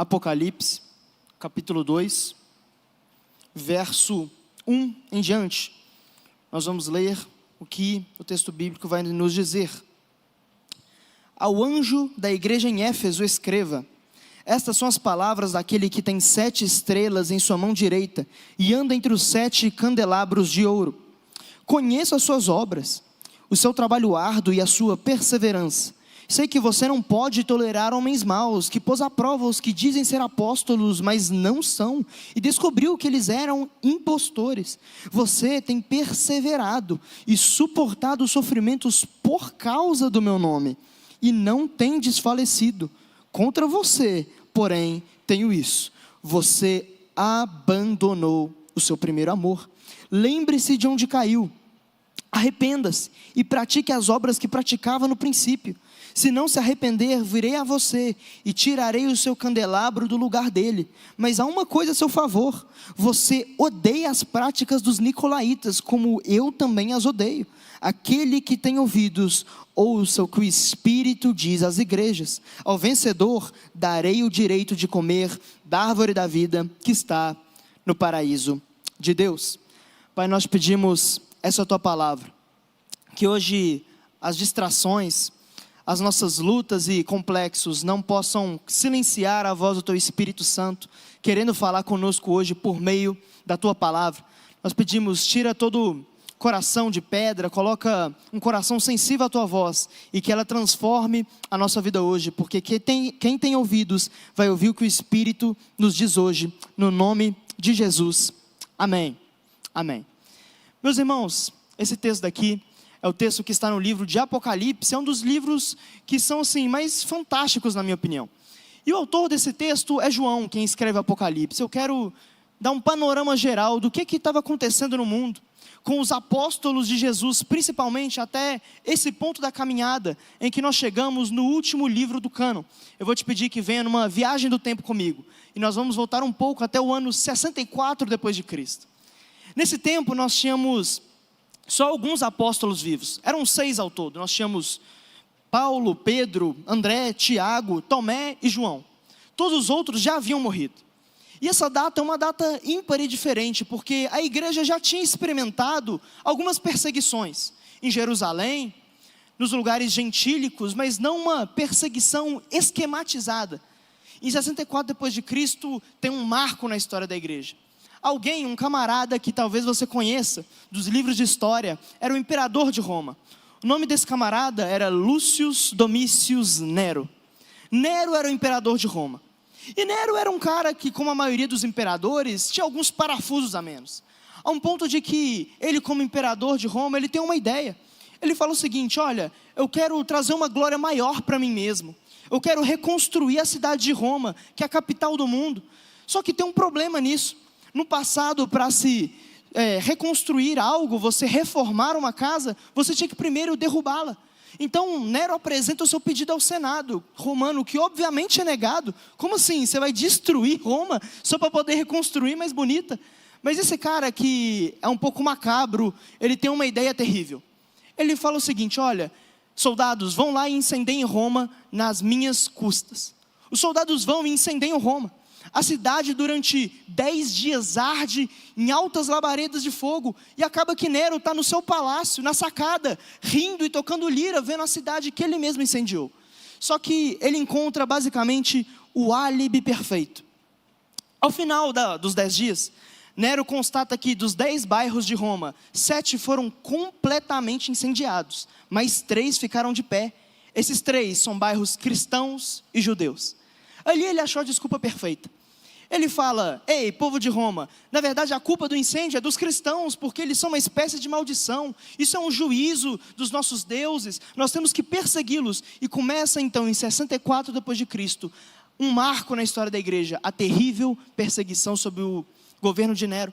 Apocalipse, capítulo 2, verso 1 em diante. Nós vamos ler o que o texto bíblico vai nos dizer. Ao anjo da igreja em Éfeso escreva: estas são as palavras daquele que tem 7 estrelas em sua mão direita e anda entre os 7 candelabros de ouro. Conheço as suas obras, o seu trabalho árduo e a sua perseverança. Sei que você não pode tolerar homens maus, que pôs à prova os que dizem ser apóstolos, mas não são, e descobriu que eles eram impostores. Você tem perseverado e suportado os sofrimentos por causa do meu nome, e não tem desfalecido. Contra você, porém, tenho isso: você abandonou o seu primeiro amor. Lembre-se de onde caiu, arrependa-se e pratique as obras que praticava no princípio. Se não se arrepender, virei a você e tirarei o seu candelabro do lugar dele. Mas há uma coisa a seu favor: você odeia as práticas dos nicolaítas, como eu também as odeio. Aquele que tem ouvidos, ouça o que o Espírito diz às igrejas. Ao vencedor darei o direito de comer da árvore da vida que está no paraíso de Deus. Pai, nós pedimos essa tua palavra, que hoje as distrações, as nossas lutas e complexos não possam silenciar a voz do teu Espírito Santo, querendo falar conosco hoje por meio da tua palavra. Nós pedimos: tira todo coração de pedra, coloca um coração sensível à tua voz, e que ela transforme a nossa vida hoje, porque quem tem ouvidos vai ouvir o que o Espírito nos diz hoje, no nome de Jesus, amém, amém. Meus irmãos, esse texto daqui é o texto que está no livro de Apocalipse. É um dos livros que são assim mais fantásticos, na minha opinião. E o autor desse texto é João, quem escreve Apocalipse. Eu quero dar um panorama geral do que estava acontecendo no mundo, com os apóstolos de Jesus, principalmente até esse ponto da caminhada, em que nós chegamos no último livro do cânon. Eu vou te pedir que venha numa viagem do tempo comigo, e nós vamos voltar um pouco até o ano 64 depois de Cristo. Nesse tempo nós tínhamos só alguns apóstolos vivos, eram 6 ao todo. Nós tínhamos Paulo, Pedro, André, Tiago, Tomé e João. Todos os outros já haviam morrido. E essa data é uma data ímpar e diferente, porque a igreja já tinha experimentado algumas perseguições em Jerusalém, nos lugares gentílicos, mas não uma perseguição esquematizada. Em 64 depois de Cristo tem um marco na história da igreja. Alguém, um camarada que talvez você conheça dos livros de história, era o imperador de Roma. O nome desse camarada era Lucius Domitius Nero. Nero era o imperador de Roma. E Nero era um cara que, como a maioria dos imperadores, tinha alguns parafusos a menos. A um ponto de que ele, como imperador de Roma, ele tem uma ideia. Ele fala o seguinte: olha, eu quero trazer uma glória maior para mim mesmo. Eu quero reconstruir a cidade de Roma, que é a capital do mundo. Só que tem um problema nisso. No passado, para se reconstruir algo, você reformar uma casa, você tinha que primeiro derrubá-la. Então Nero apresenta o seu pedido ao Senado romano, que obviamente é negado. Como assim? Você vai destruir Roma só para poder reconstruir mais bonita? Mas esse cara que é um pouco macabro, ele tem uma ideia terrível. Ele fala o seguinte: olha, soldados, vão lá e incendiem Roma nas minhas custas. Os soldados vão e incendiam Roma. A cidade durante 10 dias arde em altas labaredas de fogo, e acaba que Nero está no seu palácio, na sacada, rindo e tocando lira, vendo a cidade que ele mesmo incendiou. Só que ele encontra basicamente o álibi perfeito. Ao final dos 10 dias, Nero constata que dos 10 bairros de Roma, 7 foram completamente incendiados, mas 3 ficaram de pé. Esses 3 são bairros cristãos e judeus. Ali ele achou a desculpa perfeita. Ele fala: ei, povo de Roma, na verdade a culpa do incêndio é dos cristãos, porque eles são uma espécie de maldição. Isso é um juízo dos nossos deuses, nós temos que persegui-los. E começa então em 64 depois de Cristo, um marco na história da igreja: a terrível perseguição sob o governo de Nero.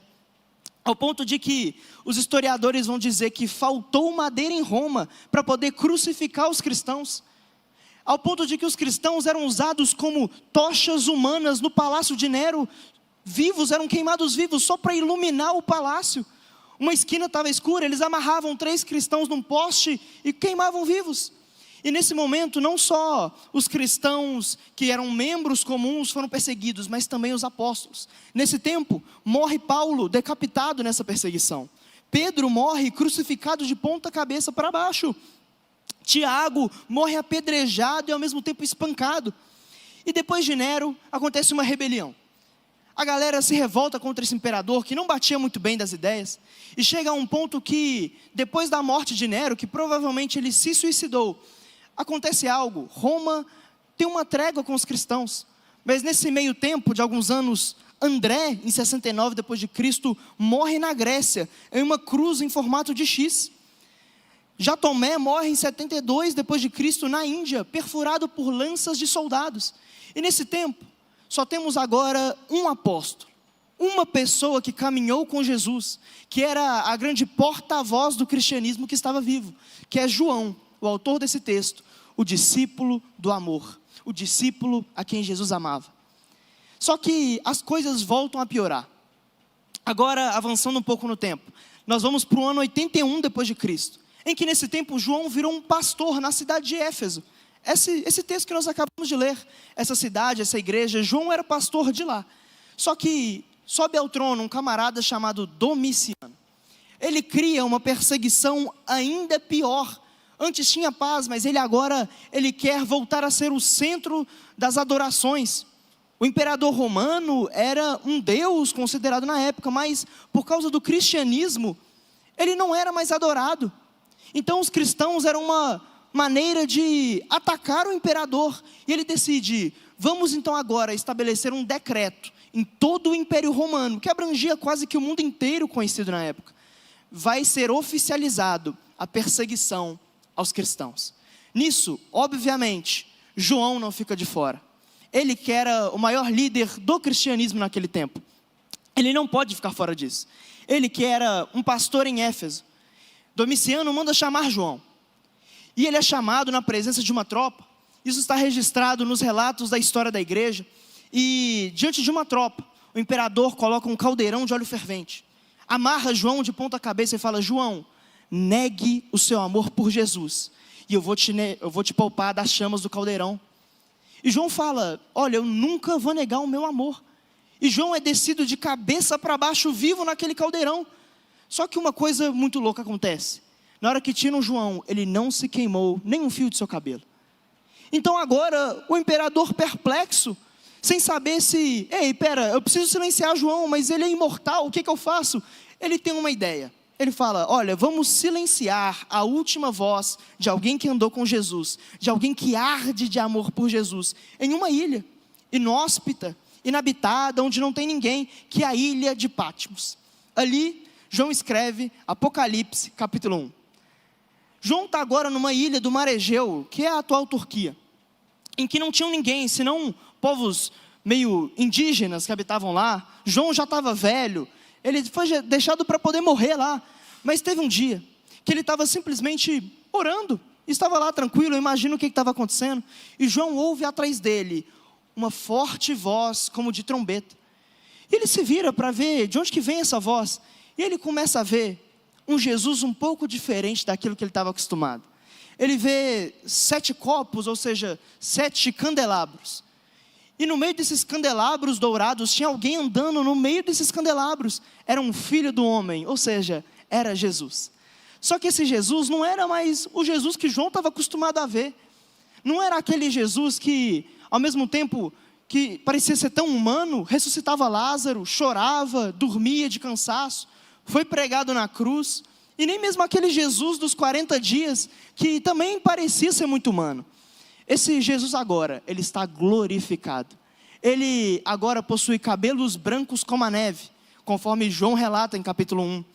Ao ponto de que os historiadores vão dizer que faltou madeira em Roma para poder crucificar os cristãos. Ao ponto de que os cristãos eram usados como tochas humanas no palácio de Nero, vivos, eram queimados vivos só para iluminar o palácio. Uma esquina estava escura, eles amarravam 3 cristãos num poste e queimavam vivos. E nesse momento, não só os cristãos que eram membros comuns foram perseguidos, mas também os apóstolos. Nesse tempo, morre Paulo decapitado nessa perseguição. Pedro morre crucificado de ponta cabeça para baixo. Tiago morre apedrejado e ao mesmo tempo espancado. E depois de Nero, acontece uma rebelião. A galera se revolta contra esse imperador que não batia muito bem das ideias. E chega a um ponto que, depois da morte de Nero, que provavelmente ele se suicidou, acontece algo. Roma tem uma trégua com os cristãos. Mas nesse meio tempo, de alguns anos, André, em 69 depois de Cristo, morre na Grécia, em uma cruz em formato de X. Já Tomé morre em 72 depois de Cristo na Índia, perfurado por lanças de soldados. E nesse tempo, só temos agora um apóstolo, uma pessoa que caminhou com Jesus, que era a grande porta-voz do cristianismo que estava vivo, que é João, o autor desse texto, o discípulo do amor, o discípulo a quem Jesus amava. Só que as coisas voltam a piorar. Agora, avançando um pouco no tempo, nós vamos para o ano 81 depois de Cristo, em que nesse tempo João virou um pastor na cidade de Éfeso. Esse texto que nós acabamos de ler, essa cidade, essa igreja, João era pastor de lá. Só que sobe ao trono um camarada chamado Domiciano. Ele cria uma perseguição ainda pior. Antes tinha paz, mas ele quer voltar a ser o centro das adorações. O imperador romano era um deus considerado na época, mas por causa do cristianismo, ele não era mais adorado. Então os cristãos eram uma maneira de atacar o imperador, e ele decide, vamos então agora estabelecer um decreto em todo o Império Romano, que abrangia quase que o mundo inteiro conhecido na época. Vai ser oficializado a perseguição aos cristãos. Nisso, obviamente, João não fica de fora. Ele que era o maior líder do cristianismo naquele tempo, ele não pode ficar fora disso. Ele que era um pastor em Éfeso, Domiciano manda chamar João. E ele é chamado na presença de uma tropa. Isso está registrado nos relatos da história da igreja. E diante de uma tropa, o imperador coloca um caldeirão de óleo fervente, amarra João de ponta cabeça e fala, João, negue o seu amor por Jesus, e eu vou te poupar das chamas do caldeirão. E João fala, olha, eu nunca vou negar o meu amor. E João é descido de cabeça para baixo, vivo naquele caldeirão. Só que uma coisa muito louca acontece. Na hora que tiram João, ele não se queimou nem um fio de seu cabelo. Então agora, o imperador perplexo, sem saber se, eu preciso silenciar João, mas ele é imortal, o que eu faço? Ele tem uma ideia. Ele fala, olha, vamos silenciar a última voz de alguém que andou com Jesus, de alguém que arde de amor por Jesus, em uma ilha, inóspita, inabitada, onde não tem ninguém, que é a ilha de Patmos. Ali, João escreve Apocalipse, capítulo 1. João está agora numa ilha do Mar Egeu, que é a atual Turquia, em que não tinham ninguém, senão povos meio indígenas que habitavam lá. João já estava velho, ele foi deixado para poder morrer lá. Mas teve um dia que ele estava simplesmente orando, estava lá tranquilo, eu imagino o que estava acontecendo. E João ouve atrás dele uma forte voz como de trombeta. E ele se vira para ver de onde que vem essa voz. E ele começa a ver um Jesus um pouco diferente daquilo que ele estava acostumado. Ele vê 7 copos, ou seja, 7 candelabros. E no meio desses candelabros dourados, tinha alguém andando no meio desses candelabros. Era um filho do homem, ou seja, era Jesus. Só que esse Jesus não era mais o Jesus que João estava acostumado a ver. Não era aquele Jesus que, ao mesmo tempo que parecia ser tão humano, ressuscitava Lázaro, chorava, dormia de cansaço, foi pregado na cruz. E nem mesmo aquele Jesus dos 40 dias, que também parecia ser muito humano. Esse Jesus agora, ele está glorificado. Ele agora possui cabelos brancos como a neve, conforme João relata em capítulo 1.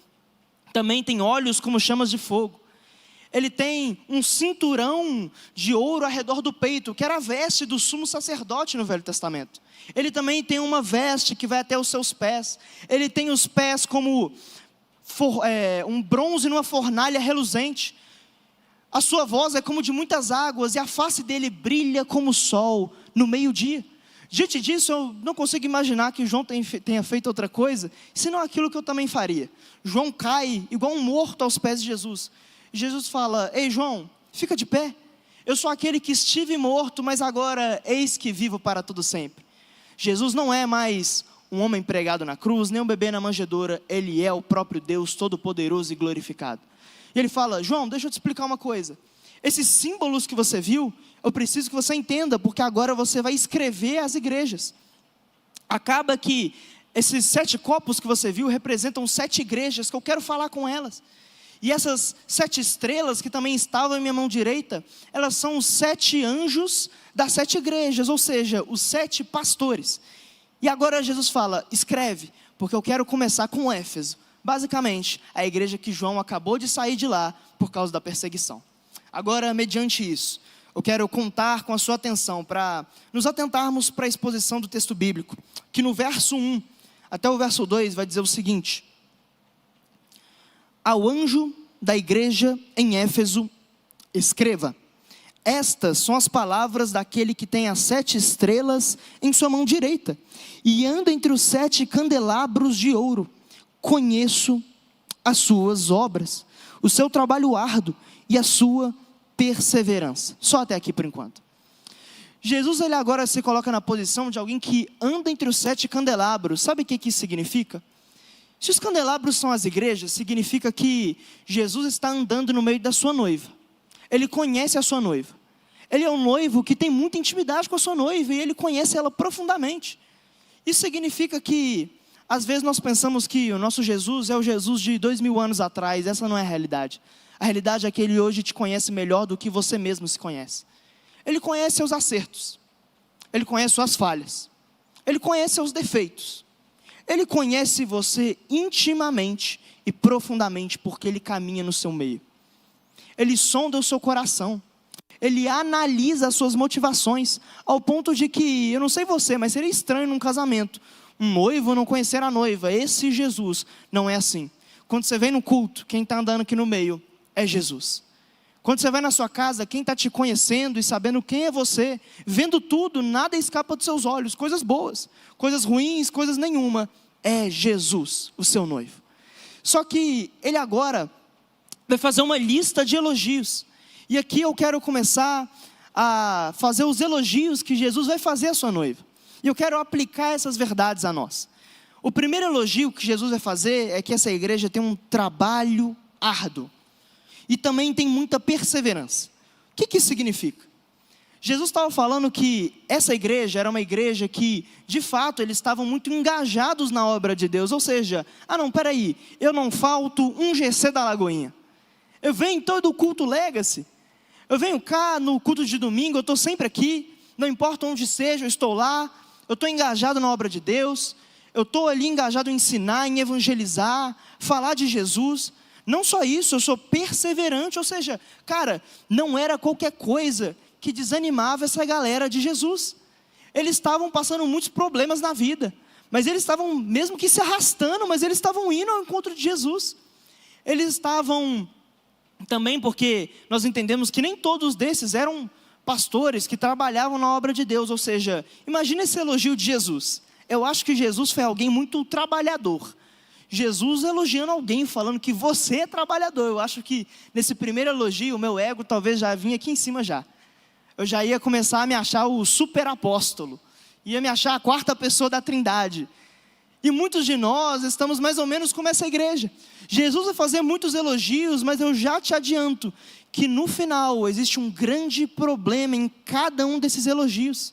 Também tem olhos como chamas de fogo. Ele tem um cinturão de ouro ao redor do peito, que era a veste do sumo sacerdote no Velho Testamento. Ele também tem uma veste que vai até os seus pés. Ele tem os pés como um bronze numa fornalha reluzente. A sua voz é como de muitas águas, e a face dele brilha como o sol no meio-dia. Diante disso, eu não consigo imaginar que João tenha feito outra coisa, senão aquilo que eu também faria. João cai igual um morto aos pés de Jesus. Jesus fala, ei João, fica de pé. Eu sou aquele que estive morto, mas agora eis que vivo para todo sempre. Jesus não é mais um homem pregado na cruz, nem um bebê na manjedoura. Ele é o próprio Deus todo-poderoso e glorificado. E ele fala: João, deixa eu te explicar uma coisa. Esses símbolos que você viu, eu preciso que você entenda, porque agora você vai escrever as igrejas. Acaba que esses 7 copos que você viu representam 7 igrejas que eu quero falar com elas. E essas 7 estrelas que também estavam em minha mão direita, elas são os 7 anjos das 7 igrejas, ou seja, os 7 pastores. E agora Jesus fala: escreve, porque eu quero começar com Éfeso. Basicamente, a igreja que João acabou de sair de lá por causa da perseguição. Agora, mediante isso, eu quero contar com a sua atenção para nos atentarmos para a exposição do texto bíblico, que no verso 1 até o verso 2 vai dizer o seguinte: ao anjo da igreja em Éfeso, escreva: estas são as palavras daquele que tem as 7 estrelas em sua mão direita, e anda entre os 7 candelabros de ouro. Conheço as suas obras, o seu trabalho árduo e a sua perseverança. Só até aqui por enquanto. Jesus, ele agora se coloca na posição de alguém que anda entre os 7 candelabros. Sabe o que isso significa? Se os candelabros são as igrejas, significa que Jesus está andando no meio da sua noiva. Ele conhece a sua noiva. Ele é um noivo que tem muita intimidade com a sua noiva, e ele conhece ela profundamente. Isso significa que, às vezes nós pensamos que o nosso Jesus é o Jesus de 2000 anos atrás. Essa não é a realidade. A realidade é que ele hoje te conhece melhor do que você mesmo se conhece. Ele conhece seus acertos. Ele conhece suas falhas. Ele conhece seus defeitos. Ele conhece você intimamente e profundamente, porque ele caminha no seu meio. Ele sonda o seu coração. Ele analisa as suas motivações, ao ponto de que, eu não sei você, mas seria estranho num casamento um noivo não conhecer a noiva. Esse Jesus não é assim. Quando você vem no culto, quem está andando aqui no meio é Jesus. Quando você vai na sua casa, quem está te conhecendo e sabendo quem é você, vendo tudo, nada escapa dos seus olhos, coisas boas, coisas ruins, coisas nenhuma, é Jesus, o seu noivo. Só que ele agora vai fazer uma lista de elogios, e aqui eu quero começar a fazer os elogios que Jesus vai fazer à sua noiva, e eu quero aplicar essas verdades a nós. O primeiro elogio que Jesus vai fazer é que essa igreja tem um trabalho árduo, e também tem muita perseverança. O que isso significa? Jesus estava falando que essa igreja era uma igreja que, de fato, eles estavam muito engajados na obra de Deus. Ou seja, peraí, eu não falto um GC da Lagoinha. Eu venho em todo o culto Legacy. Eu venho cá no culto de domingo, eu estou sempre aqui. Não importa onde seja, eu estou lá. Eu estou engajado na obra de Deus. Eu estou ali engajado em ensinar, em evangelizar, falar de Jesus. Não só isso, eu sou perseverante. Ou seja, cara, não era qualquer coisa que desanimava essa galera de Jesus. Eles estavam passando muitos problemas na vida, mas eles estavam mesmo que se arrastando, mas eles estavam indo ao encontro de Jesus. Eles estavam também, porque nós entendemos que nem todos desses eram pastores que trabalhavam na obra de Deus. Ou seja, imagina esse elogio de Jesus. Eu acho que Jesus foi alguém muito trabalhador. Jesus elogiando alguém, falando que você é trabalhador. Eu acho que nesse primeiro elogio, o meu ego talvez já vinha aqui em cima já. Eu já ia começar a me achar o super apóstolo, ia me achar a 4ª pessoa da Trindade. E muitos de nós estamos mais ou menos como essa igreja. Jesus vai fazer muitos elogios, mas eu já te adianto que no final existe um grande problema em cada um desses elogios.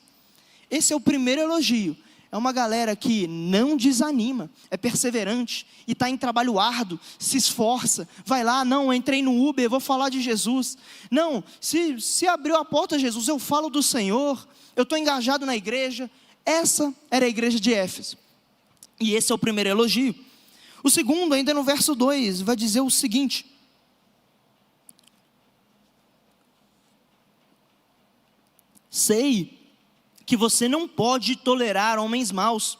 Esse é o primeiro elogio. É uma galera que não desanima, é perseverante e está em trabalho árduo, se esforça, vai lá, não, entrei no Uber, vou falar de Jesus. Não, se abriu a porta Jesus, eu falo do Senhor, eu estou engajado na igreja. Essa era a igreja de Éfeso. E esse é o primeiro elogio. O segundo, ainda no verso 2, vai dizer o seguinte: sei que você não pode tolerar homens maus,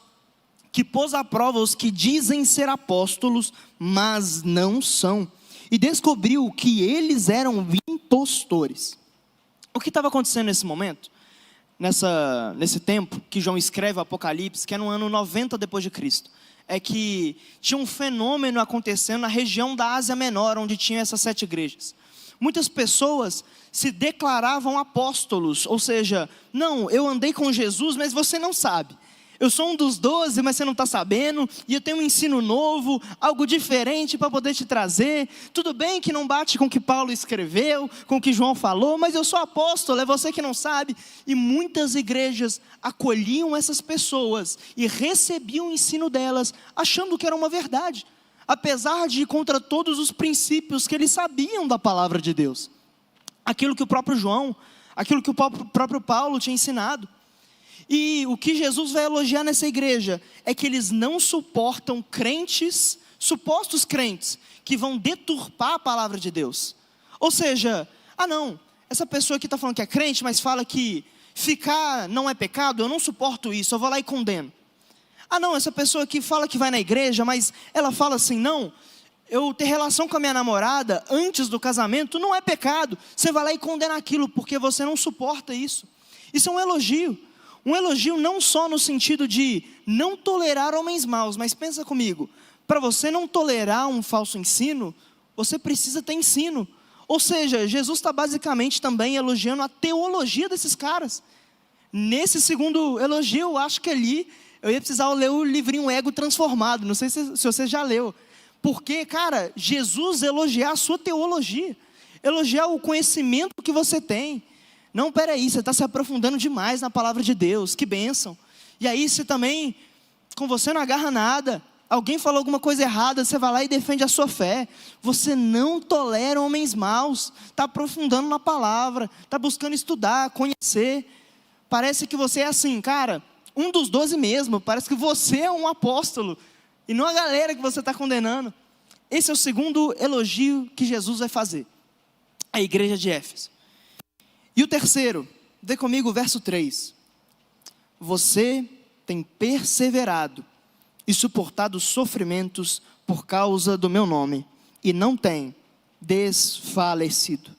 que pôs à prova os que dizem ser apóstolos, mas não são, e descobriu que eles eram impostores. O que estava acontecendo nesse momento, nesse tempo que João escreve o Apocalipse, que é no ano 90 depois de Cristo, é que tinha um fenômeno acontecendo na região da Ásia Menor, onde tinha essas 7 igrejas. muitas pessoas se declaravam apóstolos, ou seja, não, eu andei com Jesus, mas você não sabe. Eu sou um dos 12, mas você não está sabendo, e eu tenho um ensino novo, algo diferente para poder te trazer. Tudo bem que não bate com o que Paulo escreveu, com o que João falou, mas eu sou apóstolo, é você que não sabe. E muitas igrejas acolhiam essas pessoas e recebiam o ensino delas, achando que era uma verdade, apesar de ir contra todos os princípios que eles sabiam da palavra de Deus. Aquilo que o próprio João, aquilo que o próprio Paulo tinha ensinado. E o que Jesus vai elogiar nessa igreja é que eles não suportam crentes, supostos crentes, que vão deturpar a palavra de Deus. Ou seja, não, essa pessoa aqui está falando que é crente, mas fala que ficar não é pecado, eu não suporto isso, eu vou lá e condeno. Não, essa pessoa aqui fala que vai na igreja, mas ela fala assim, não, eu ter relação com a minha namorada antes do casamento não é pecado. Você vai lá e condena aquilo, porque você não suporta isso. Isso é um elogio. Um elogio não só no sentido de não tolerar homens maus, mas pensa comigo, para você não tolerar um falso ensino, você precisa ter ensino. Ou seja, Jesus está basicamente também elogiando a teologia desses caras. Nesse segundo elogio, eu acho que ali, eu ia precisar ler o livrinho Ego Transformado, não sei se você já leu. Porque, cara, Jesus elogiar a sua teologia, elogiar o conhecimento que você tem. Não, peraí, você está se aprofundando demais na palavra de Deus, que bênção. E aí você também, com você não agarra nada, alguém falou alguma coisa errada, você vai lá e defende a sua fé. Você não tolera homens maus, está aprofundando na palavra, está buscando estudar, conhecer. Parece que você é assim, cara, um dos 12 mesmo, parece que você é um apóstolo, e não a galera que você está condenando. Esse é o segundo elogio que Jesus vai fazer, a igreja de Éfeso. E o terceiro, vê comigo o verso 3. Você tem perseverado e suportado sofrimentos por causa do meu nome, e não tem desfalecido.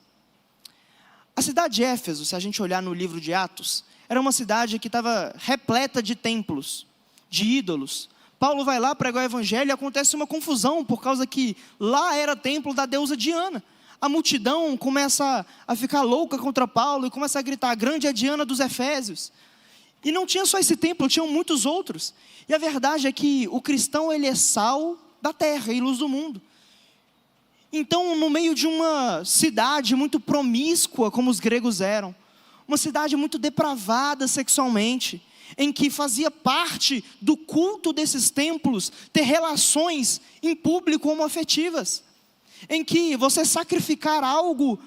A cidade de Éfeso, se a gente olhar no livro de Atos, era uma cidade que estava repleta de templos, de ídolos. Paulo vai lá pregar o evangelho e acontece uma confusão, por causa que lá era templo da deusa Diana. A multidão começa a ficar louca contra Paulo e começa a gritar, grande é a Diana dos Efésios. E não tinha só esse templo, tinham muitos outros. E a verdade é que o cristão, ele é sal da terra e luz do mundo. Então, no meio de uma cidade muito promíscua, como os gregos eram, uma cidade muito depravada sexualmente, em que fazia parte do culto desses templos ter relações em público homoafetivas, em que você sacrificar algo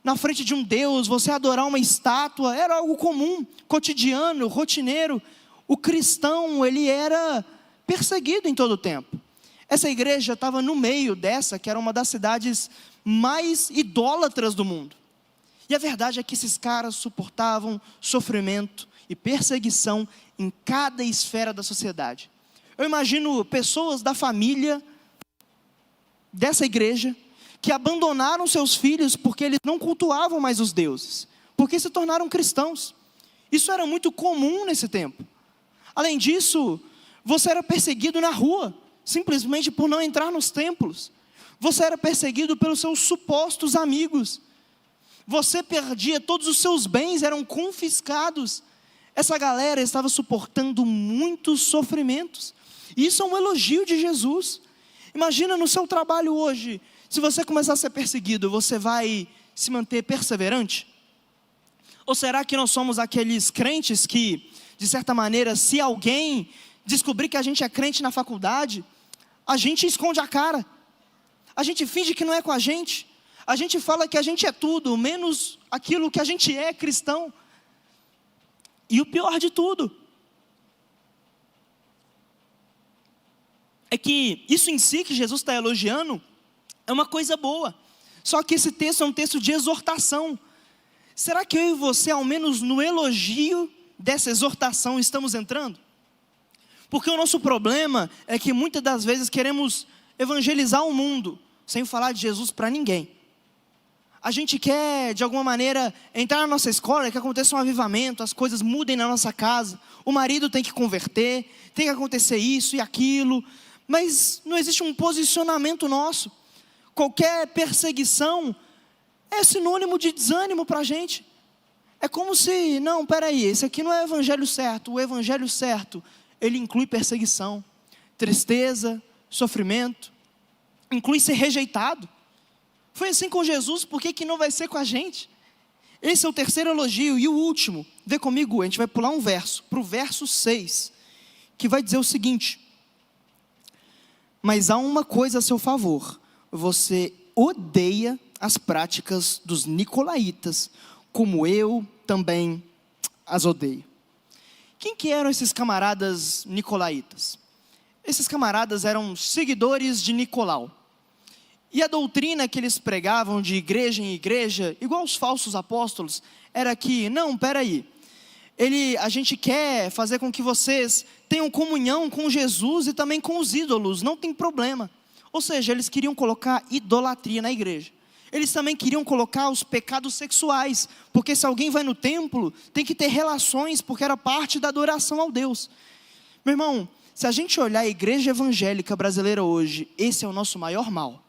na frente de um Deus, você adorar uma estátua, era algo comum, cotidiano, rotineiro. O cristão, ele era perseguido em todo o tempo. Essa igreja estava no meio dessa, que era uma das cidades mais idólatras do mundo. E a verdade é que esses caras suportavam sofrimento e perseguição em cada esfera da sociedade. Eu imagino pessoas da família dessa igreja que abandonaram seus filhos porque eles não cultuavam mais os deuses, porque se tornaram cristãos. Isso era muito comum nesse tempo. Além disso, você era perseguido na rua, simplesmente por não entrar nos templos. Você era perseguido pelos seus supostos amigos. Você perdia todos os seus bens, eram confiscados. Essa galera estava suportando muitos sofrimentos. E isso é um elogio de Jesus. Imagina no seu trabalho hoje, se você começar a ser perseguido, você vai se manter perseverante? Ou será que nós somos aqueles crentes que, de certa maneira, se alguém descobrir que a gente é crente na faculdade, a gente esconde a cara, a gente finge que não é com a gente fala que a gente é tudo, menos aquilo que a gente é cristão. E o pior de tudo é que isso em si que Jesus está elogiando é uma coisa boa. Só que esse texto é um texto de exortação. Será que eu e você, ao menos no elogio dessa exortação, estamos entrando? Porque o nosso problema é que muitas das vezes queremos evangelizar o mundo sem falar de Jesus para ninguém. A gente quer, de alguma maneira, entrar na nossa escola, que aconteça um avivamento, as coisas mudem na nossa casa, o marido tem que converter, tem que acontecer isso e aquilo, mas não existe um posicionamento nosso. Qualquer perseguição é sinônimo de desânimo para a gente. É como se, não, peraí, esse aqui não é o evangelho certo. O evangelho certo, ele inclui perseguição, tristeza, sofrimento, inclui ser rejeitado. Foi assim com Jesus, por que não vai ser com a gente? Esse é o terceiro elogio. E o último, vê comigo, a gente vai pular um verso, para o verso 6, que vai dizer o seguinte: mas há uma coisa a seu favor, você odeia as práticas dos nicolaítas, como eu também as odeio. Quem que eram esses camaradas nicolaítas? Esses camaradas eram seguidores de Nicolau. E a doutrina que eles pregavam de igreja em igreja, igual os falsos apóstolos, era que, não, peraí, a gente quer fazer com que vocês tenham comunhão com Jesus e também com os ídolos, não tem problema. Ou seja, eles queriam colocar idolatria na igreja. Eles também queriam colocar os pecados sexuais, porque se alguém vai no templo, tem que ter relações, porque era parte da adoração ao Deus. Meu irmão, se a gente olhar a igreja evangélica brasileira hoje, esse é o nosso maior mal.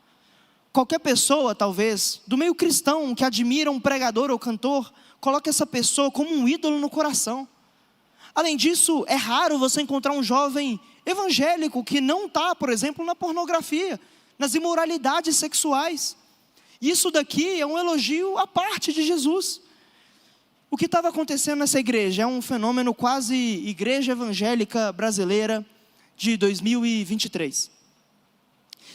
Qualquer pessoa, talvez, do meio cristão, que admira um pregador ou cantor, coloca essa pessoa como um ídolo no coração. Além disso, é raro você encontrar um jovem evangélico que não está, por exemplo, na pornografia, nas imoralidades sexuais. Isso daqui é um elogio à parte de Jesus. O que estava acontecendo nessa igreja é um fenômeno quase igreja evangélica brasileira de 2023.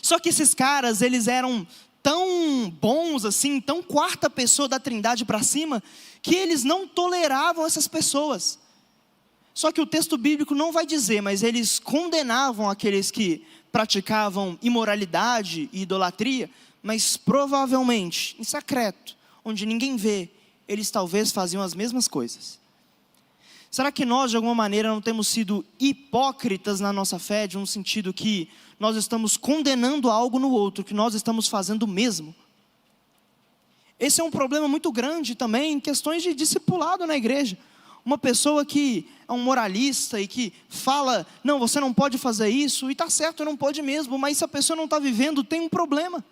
Só que esses caras, eles eram tão bons assim, tão quarta pessoa da Trindade para cima, que eles não toleravam essas pessoas. Só que o texto bíblico não vai dizer, mas eles condenavam aqueles que praticavam imoralidade e idolatria, mas provavelmente, em secreto, onde ninguém vê, eles talvez faziam as mesmas coisas. Será que nós, de alguma maneira, não temos sido hipócritas na nossa fé, de um sentido que nós estamos condenando algo no outro, que nós estamos fazendo o mesmo? Esse é um problema muito grande também em questões de discipulado na igreja. Uma pessoa que é um moralista e que fala, não, você não pode fazer isso, e está certo, não pode mesmo, mas se a pessoa não está vivendo, tem um problema.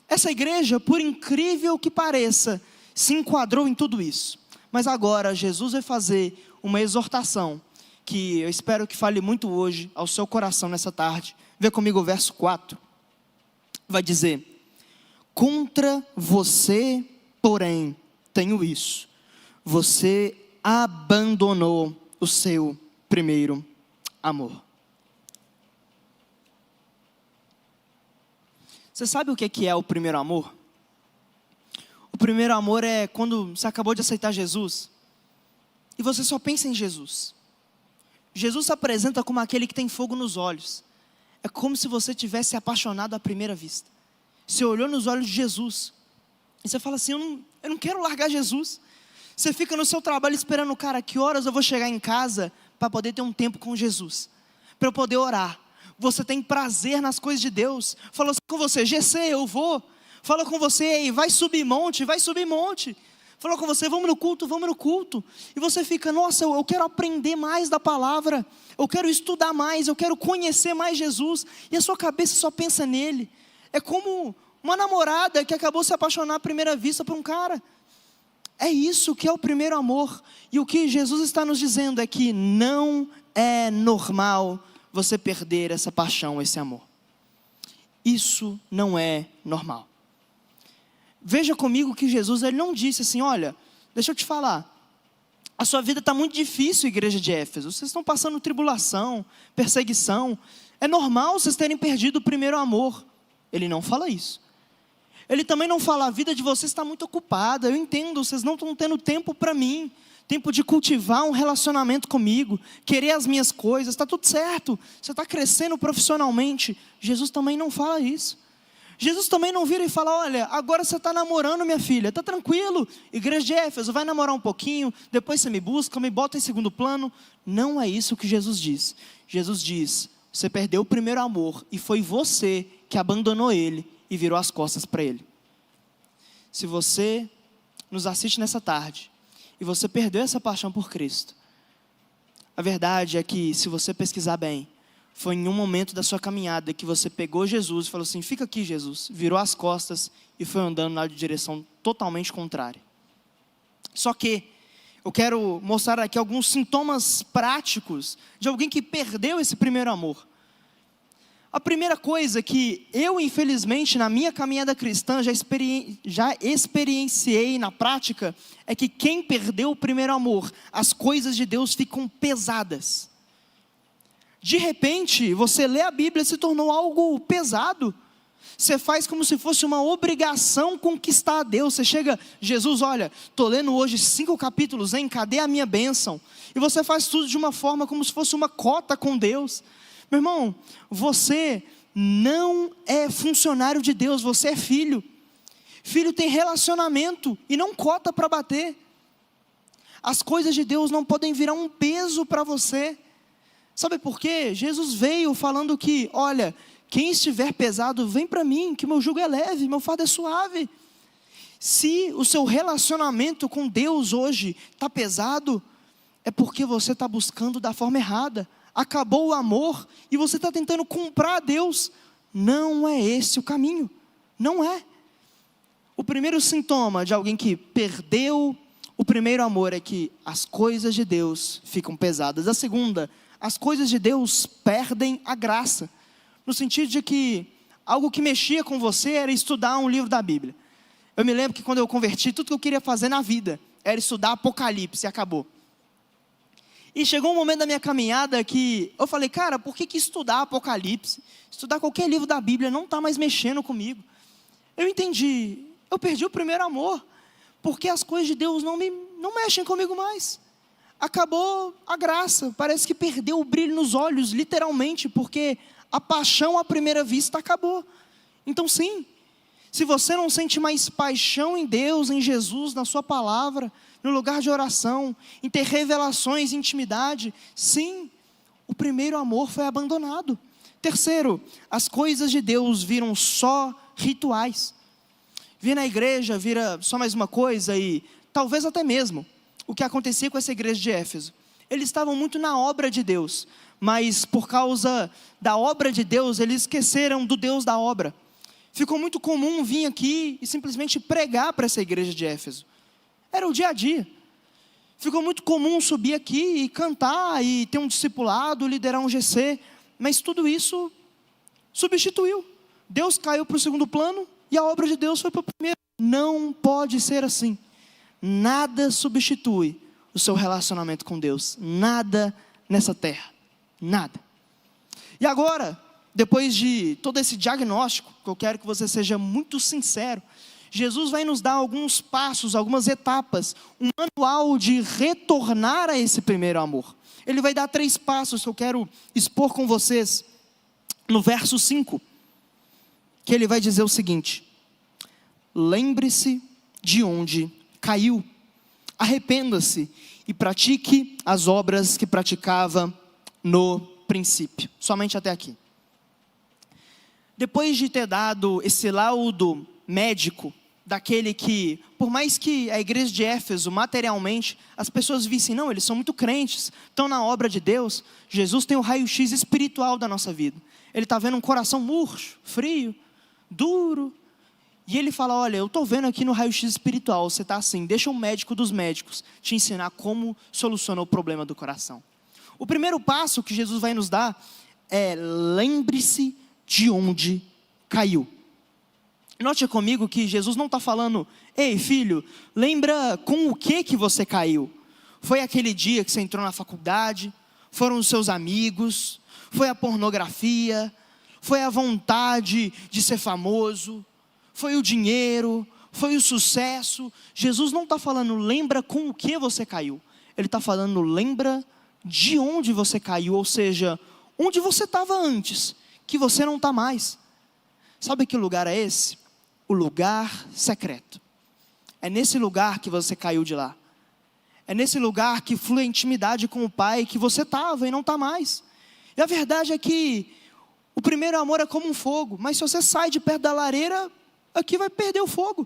Essa igreja, por incrível que pareça, se enquadrou em tudo isso. Mas agora Jesus vai fazer uma exortação, que eu espero que fale muito hoje ao seu coração nessa tarde. Vê comigo o verso 4. Vai dizer: contra você, porém, tenho isso. Você abandonou o seu primeiro amor. Você sabe o que é o primeiro amor? O primeiro amor é quando você acabou de aceitar Jesus e você só pensa em Jesus. Jesus se apresenta como aquele que tem fogo nos olhos. É como se você tivesse apaixonado à primeira vista. Você olhou nos olhos de Jesus e você fala assim, eu não quero largar Jesus. Você fica no seu trabalho esperando, cara, que horas eu vou chegar em casa para poder ter um tempo com Jesus, para eu poder orar. Você tem prazer nas coisas de Deus. Falou assim com você, GC, eu vou. Fala com você, aí, vai subir monte. Falou com você, vamos no culto. E você fica, nossa, eu quero aprender mais da palavra. Eu quero estudar mais, eu quero conhecer mais Jesus. E a sua cabeça só pensa nele. É como uma namorada que acabou se apaixonar à primeira vista por um cara. É isso que é o primeiro amor. E o que Jesus está nos dizendo é que não é normal você perder essa paixão, esse amor. Isso não é normal. Veja comigo que Jesus, ele não disse assim, olha, deixa eu te falar, a sua vida está muito difícil, igreja de Éfeso, vocês estão passando tribulação, perseguição, é normal vocês terem perdido o primeiro amor. Ele não fala isso. Ele também não fala, a vida de vocês está muito ocupada, eu entendo, vocês não estão tendo tempo para mim, tempo de cultivar um relacionamento comigo, querer as minhas coisas, está tudo certo, você está crescendo profissionalmente. Jesus também não fala isso. Jesus também não vira e fala, olha, agora você está namorando minha filha, está tranquilo, igreja de Éfeso, vai namorar um pouquinho, depois você me busca, me bota em segundo plano. Não é isso que Jesus diz. Jesus diz, você perdeu o primeiro amor e foi você que abandonou ele e virou as costas para ele. Se você nos assiste nessa tarde e você perdeu essa paixão por Cristo, a verdade é que se você pesquisar bem, foi em um momento da sua caminhada que você pegou Jesus e falou assim: fica aqui, Jesus, virou as costas e foi andando na direção totalmente contrária. Só que eu quero mostrar aqui alguns sintomas práticos de alguém que perdeu esse primeiro amor. A primeira coisa que eu, infelizmente, na minha caminhada cristã, já experienciei na prática, é que quem perdeu o primeiro amor, as coisas de Deus ficam pesadas. De repente, você lê a Bíblia e se tornou algo pesado. Você faz como se fosse uma obrigação conquistar a Deus. Você chega: Jesus, olha, estou lendo hoje 5 capítulos, hein? Cadê a minha bênção? E você faz tudo de uma forma como se fosse uma cota com Deus. Meu irmão, você não é funcionário de Deus, você é filho. Filho tem relacionamento e não cota para bater. As coisas de Deus não podem virar um peso para você. Sabe por quê? Jesus veio falando que, olha, quem estiver pesado, vem para mim, que meu jugo é leve, meu fardo é suave. Se o seu relacionamento com Deus hoje está pesado, é porque você está buscando da forma errada. Acabou o amor e você está tentando comprar a Deus. Não é esse o caminho, não é. O primeiro sintoma de alguém que perdeu o primeiro amor é que as coisas de Deus ficam pesadas. A segunda, as coisas de Deus perdem a graça, no sentido de que algo que mexia com você era estudar um livro da Bíblia. Eu me lembro que quando eu converti, tudo que eu queria fazer na vida era estudar Apocalipse e acabou. E chegou um momento da minha caminhada que eu falei: cara, por que estudar Apocalipse? Estudar qualquer livro da Bíblia não está mais mexendo comigo. Eu entendi, eu perdi o primeiro amor, porque as coisas de Deus não mexem comigo mais. Acabou a graça, parece que perdeu o brilho nos olhos, literalmente, porque a paixão à primeira vista acabou. Então sim, se você não sente mais paixão em Deus, em Jesus, na sua palavra, no lugar de oração, em ter revelações, intimidade, sim, o primeiro amor foi abandonado. Terceiro, as coisas de Deus viram só rituais. Vir na igreja vira só mais uma coisa, e talvez até mesmo o que acontecia com essa igreja de Éfeso. Eles estavam muito na obra de Deus, mas por causa da obra de Deus, eles esqueceram do Deus da obra. Ficou muito comum vir aqui e simplesmente pregar para essa igreja de Éfeso. Era o dia a dia. Ficou muito comum subir aqui e cantar, e ter um discipulado, liderar um GC, mas tudo isso substituiu. Deus caiu para o segundo plano e a obra de Deus foi para o primeiro. Não pode ser assim. Nada substitui o seu relacionamento com Deus. Nada nessa terra. Nada. E agora, depois de todo esse diagnóstico, que eu quero que você seja muito sincero, Jesus vai nos dar alguns passos, algumas etapas, um manual de retornar a esse primeiro amor. Ele vai dar 3 passos que eu quero expor com vocês. No verso 5, que ele vai dizer o seguinte: lembre-se de onde caiu, arrependa-se e pratique as obras que praticava no princípio. Somente até aqui. Depois de ter dado esse laudo médico, daquele que, por mais que a igreja de Éfeso, materialmente, as pessoas vissem, não, eles são muito crentes, estão na obra de Deus. Jesus tem o raio-x espiritual da nossa vida. Ele está vendo um coração murcho, frio, duro, e ele fala: olha, eu estou vendo aqui no raio-x espiritual, você está assim, deixa o médico dos médicos te ensinar como soluciona o problema do coração. O primeiro passo que Jesus vai nos dar é: lembre-se de onde caiu. Note comigo que Jesus não está falando: ei filho, lembra com o que você caiu? Foi aquele dia que você entrou na faculdade? Foram os seus amigos? Foi a pornografia? Foi a vontade de ser famoso? Foi o dinheiro? Foi o sucesso? Jesus não está falando lembra com o que você caiu. Ele está falando lembra de onde você caiu, ou seja, onde você estava antes, que você não está mais. Sabe que lugar é esse? O lugar secreto. É nesse lugar que você caiu de lá. É nesse lugar que flui a intimidade com o Pai que você estava e não está mais. E a verdade é que o primeiro amor é como um fogo, mas se você sai de perto da lareira, aqui vai perder o fogo.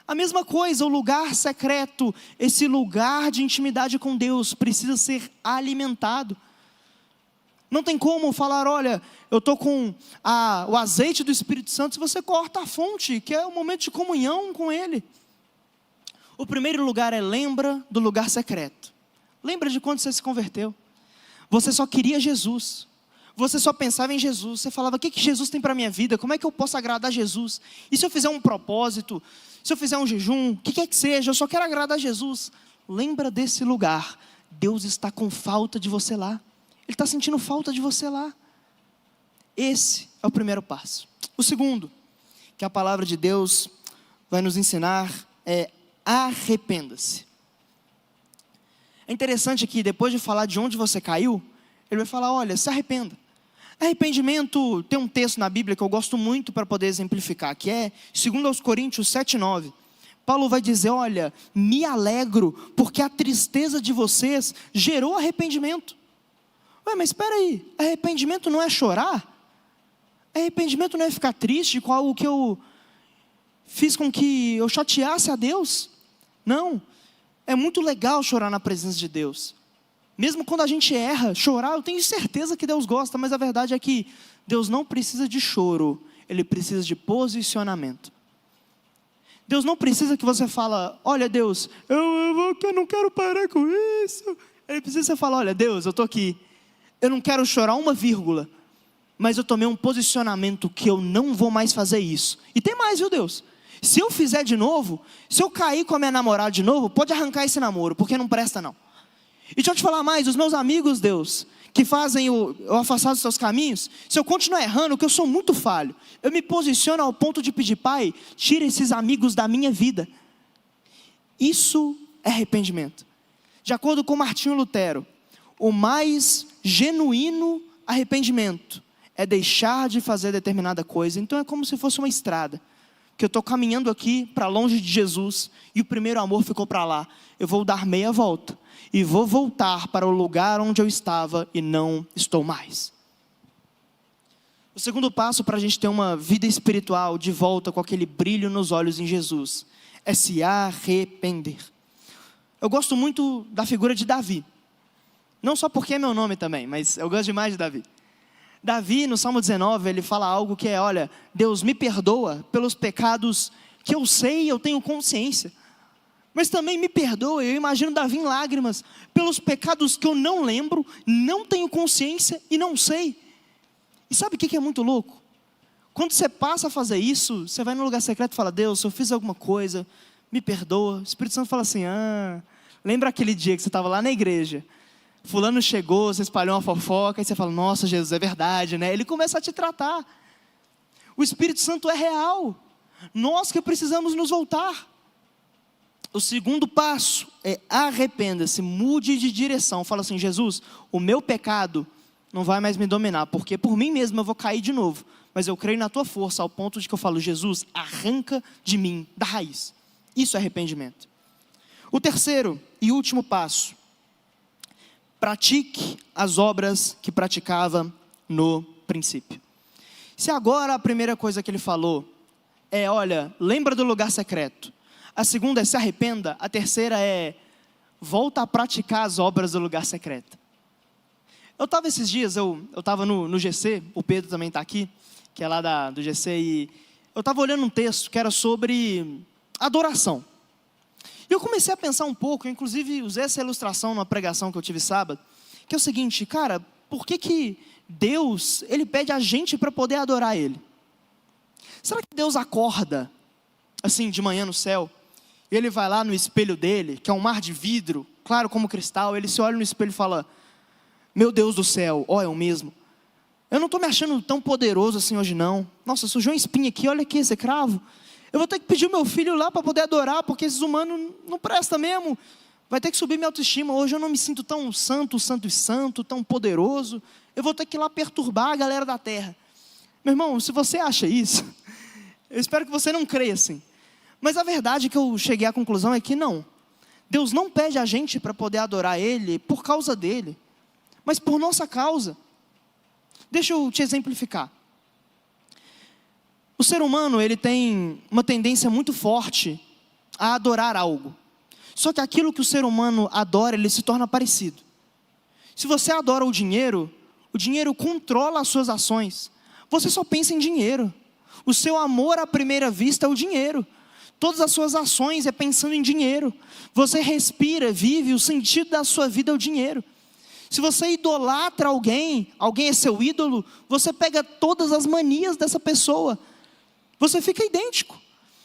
A mesma coisa, o lugar secreto, esse lugar de intimidade com Deus precisa ser alimentado. Não tem como falar, olha, eu estou com o azeite do Espírito Santo, se você corta a fonte, que é o momento de comunhão com Ele. O primeiro lugar é lembra do lugar secreto. Lembra de quando você se converteu. Você só queria Jesus. Você só pensava em Jesus. Você falava, o que Jesus tem para a minha vida? Como é que eu posso agradar Jesus? E se eu fizer um propósito? Se eu fizer um jejum? O que quer que seja? Eu só quero agradar Jesus. Lembra desse lugar. Deus está com falta de você lá. Ele está sentindo falta de você lá. Esse é o primeiro passo. O segundo, que a palavra de Deus vai nos ensinar, é arrependa-se. É interessante que depois de falar de onde você caiu, ele vai falar, olha, se arrependa. Arrependimento, tem um texto na Bíblia que eu gosto muito para poder exemplificar, que é 2 Coríntios 7:9. Paulo vai dizer, olha, me alegro porque a tristeza de vocês gerou arrependimento. Ué, mas espera aí, arrependimento não é chorar? Arrependimento não é ficar triste com algo que eu fiz com que eu chateasse a Deus? Não, é muito legal chorar na presença de Deus. Mesmo quando a gente erra, chorar, eu tenho certeza que Deus gosta, mas a verdade é que Deus não precisa de choro, Ele precisa de posicionamento. Deus não precisa que você fale, olha Deus, eu não quero parar com isso. Ele precisa que você fale, olha Deus, eu estou aqui, eu não quero chorar uma vírgula, mas eu tomei um posicionamento que eu não vou mais fazer isso. E tem mais, viu Deus? Se eu fizer de novo, se eu cair com a minha namorada de novo, pode arrancar esse namoro, porque não presta não. E deixa eu te falar mais, os meus amigos, Deus, que fazem eu afastar dos seus caminhos, se eu continuar errando, que eu sou muito falho, eu me posiciono ao ponto de pedir, Pai, tira esses amigos da minha vida. Isso é arrependimento. De acordo com Martinho Lutero, o mais genuíno arrependimento é deixar de fazer determinada coisa. Então é como se fosse uma estrada, que eu estou caminhando aqui para longe de Jesus, e o primeiro amor ficou para lá. Eu vou dar meia volta, e vou voltar para o lugar onde eu estava, e não estou mais. O segundo passo para a gente ter uma vida espiritual de volta com aquele brilho nos olhos em Jesus, é se arrepender. Eu gosto muito da figura de Davi, não só porque é meu nome também, mas eu gosto demais de Davi. Davi, no Salmo 19, ele fala algo que é, olha, Deus me perdoa pelos pecados que eu sei, eu tenho consciência. Mas também me perdoa, eu imagino Davi em lágrimas, pelos pecados que eu não lembro, não tenho consciência e não sei. E sabe o que é muito louco? Quando você passa a fazer isso, você vai no lugar secreto e fala, Deus, se eu fiz alguma coisa, me perdoa. O Espírito Santo fala assim, lembra aquele dia que você estava lá na igreja, fulano chegou, você espalhou uma fofoca, e você fala, nossa Jesus, é verdade, né? Ele começa a te tratar. O Espírito Santo é real. Nós que precisamos nos voltar. O segundo passo é arrependa-se, mude de direção. Fala assim, Jesus, o meu pecado não vai mais me dominar, porque por mim mesmo eu vou cair de novo. Mas eu creio na tua força, ao ponto de que eu falo, Jesus, arranca de mim, da raiz. Isso é arrependimento. O terceiro e último passo, pratique as obras que praticava no princípio. Se agora a primeira coisa que ele falou é, olha, lembra do lugar secreto. A segunda é se arrependa. A terceira é, volta a praticar as obras do lugar secreto. Eu estava esses dias, eu estava no GC, o Pedro também está aqui, que é lá do GC, e eu estava olhando um texto que era sobre adoração. E eu comecei a pensar um pouco, eu inclusive usei essa ilustração numa pregação que eu tive sábado, que é o seguinte, cara, por que Deus, Ele pede a gente para poder adorar Ele? Será que Deus acorda, assim, de manhã no céu, e Ele vai lá no espelho dele, que é um mar de vidro, claro como cristal, Ele se olha no espelho e fala, meu Deus do céu, ó, é o mesmo. Eu não estou me achando tão poderoso assim hoje não. Nossa, surgiu uma espinha aqui, olha aqui esse cravo. Eu vou ter que pedir o meu filho lá para poder adorar, porque esses humanos não prestam mesmo. Vai ter que subir minha autoestima. Hoje eu não me sinto tão santo, tão poderoso. Eu vou ter que ir lá perturbar a galera da terra. Meu irmão, se você acha isso, eu espero que você não creia assim. Mas a verdade que eu cheguei à conclusão é que não. Deus não pede a gente para poder adorar Ele por causa dEle, mas por nossa causa. Deixa eu te exemplificar. O ser humano, ele tem uma tendência muito forte a adorar algo. Só que aquilo que o ser humano adora, ele se torna parecido. Se você adora o dinheiro O dinheiro controla as suas ações. Você só pensa em dinheiro. O seu amor à primeira vista é o dinheiro. Todas as suas ações é pensando em dinheiro. Você respira, vive, o sentido da sua vida é o dinheiro. Se você idolatra alguém é seu ídolo, você pega todas as manias dessa pessoa. Você fica idêntico.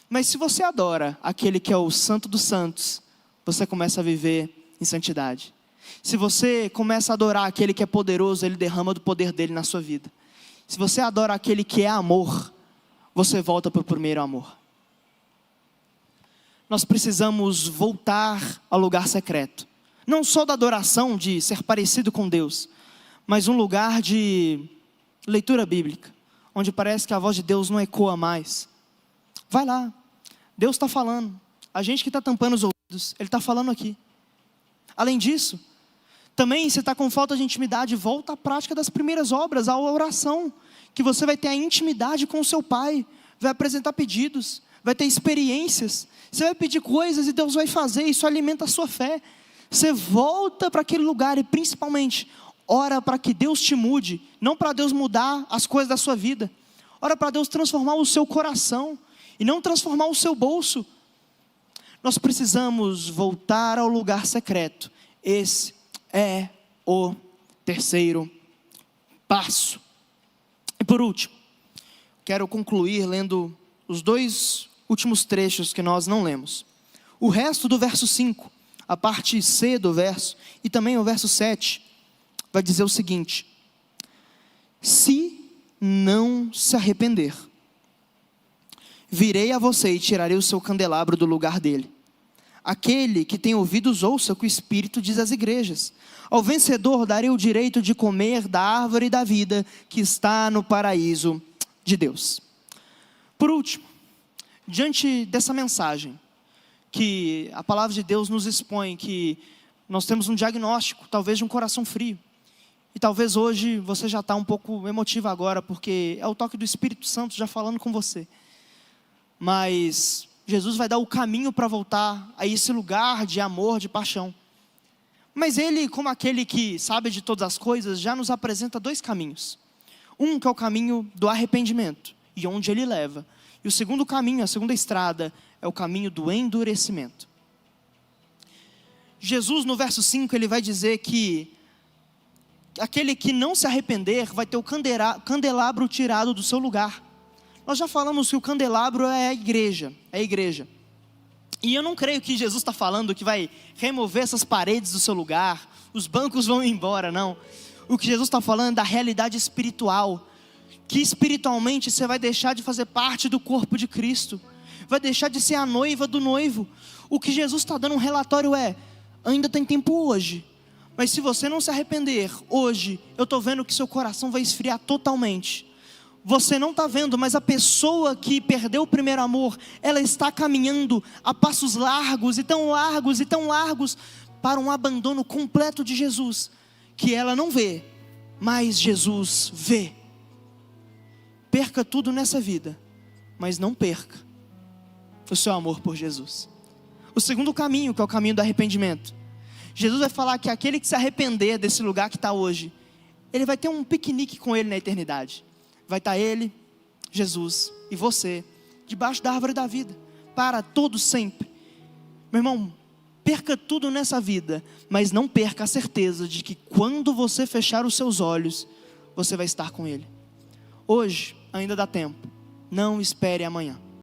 Mas se você adora aquele que é o Santo dos Santos, você começa a viver em santidade. Se você começa a adorar aquele que é poderoso, ele derrama do poder dele na sua vida. Se você adora aquele que é amor, você volta para o primeiro amor. Nós precisamos voltar ao lugar secreto. Não só da adoração, de ser parecido com Deus, mas um lugar de leitura bíblica, onde parece que a voz de Deus não ecoa mais. Vai lá, Deus está falando. A gente que está tampando os ouvidos, Ele está falando aqui. Além disso, também se está com falta de intimidade, volta à prática das primeiras obras, à oração, que você vai ter a intimidade com o seu Pai, vai apresentar pedidos, vai ter experiências, você vai pedir coisas e Deus vai fazer, isso alimenta a sua fé. Você volta para aquele lugar e principalmente, ora para que Deus te mude, não para Deus mudar as coisas da sua vida. Ora para Deus transformar o seu coração e não transformar o seu bolso. Nós precisamos voltar ao lugar secreto. Esse é o terceiro passo. E por último, quero concluir lendo os 2 últimos trechos que nós não lemos. O resto do verso 5, a parte C do verso, e também o verso 7, vai dizer o seguinte: se não se arrepender, virei a você e tirarei o seu candelabro do lugar dele. Aquele que tem ouvidos ouça o que o Espírito diz às igrejas. Ao vencedor darei o direito de comer da árvore da vida que está no paraíso de Deus. Por último, diante dessa mensagem, que a palavra de Deus nos expõe, que nós temos um diagnóstico, talvez de um coração frio. E talvez hoje você já está um pouco emotivo agora, porque é o toque do Espírito Santo já falando com você. Mas Jesus vai dar o caminho para voltar a esse lugar de amor, de paixão. Mas Ele, como aquele que sabe de todas as coisas, já nos apresenta 2 caminhos. Um que é o caminho do arrependimento, e onde Ele leva. E o segundo caminho, a segunda estrada, é o caminho do endurecimento. Jesus, no verso 5, ele vai dizer que aquele que não se arrepender vai ter o candelabro tirado do seu lugar. Nós já falamos que o candelabro é a igreja, E eu não creio que Jesus está falando que vai remover essas paredes do seu lugar, os bancos vão embora, não. O que Jesus está falando é da realidade espiritual, que espiritualmente você vai deixar de fazer parte do corpo de Cristo, vai deixar de ser a noiva do noivo. O que Jesus está dando um relatório é: ainda tem tempo hoje, mas se você não se arrepender hoje, eu estou vendo que seu coração vai esfriar totalmente. Você não está vendo, mas a pessoa que perdeu o primeiro amor, ela está caminhando a passos largos e tão largos e tão largos para um abandono completo de Jesus, que ela não vê, mas Jesus vê. Perca tudo nessa vida, mas não perca o seu amor por Jesus. O segundo caminho, que é o caminho do arrependimento, Jesus vai falar que aquele que se arrepender desse lugar que está hoje, ele vai ter um piquenique com ele na eternidade. Vai estar ele, Jesus e você, debaixo da árvore da vida, para todo sempre. Meu irmão, perca tudo nessa vida, mas não perca a certeza de que quando você fechar os seus olhos, você vai estar com ele. Hoje ainda dá tempo, não espere amanhã.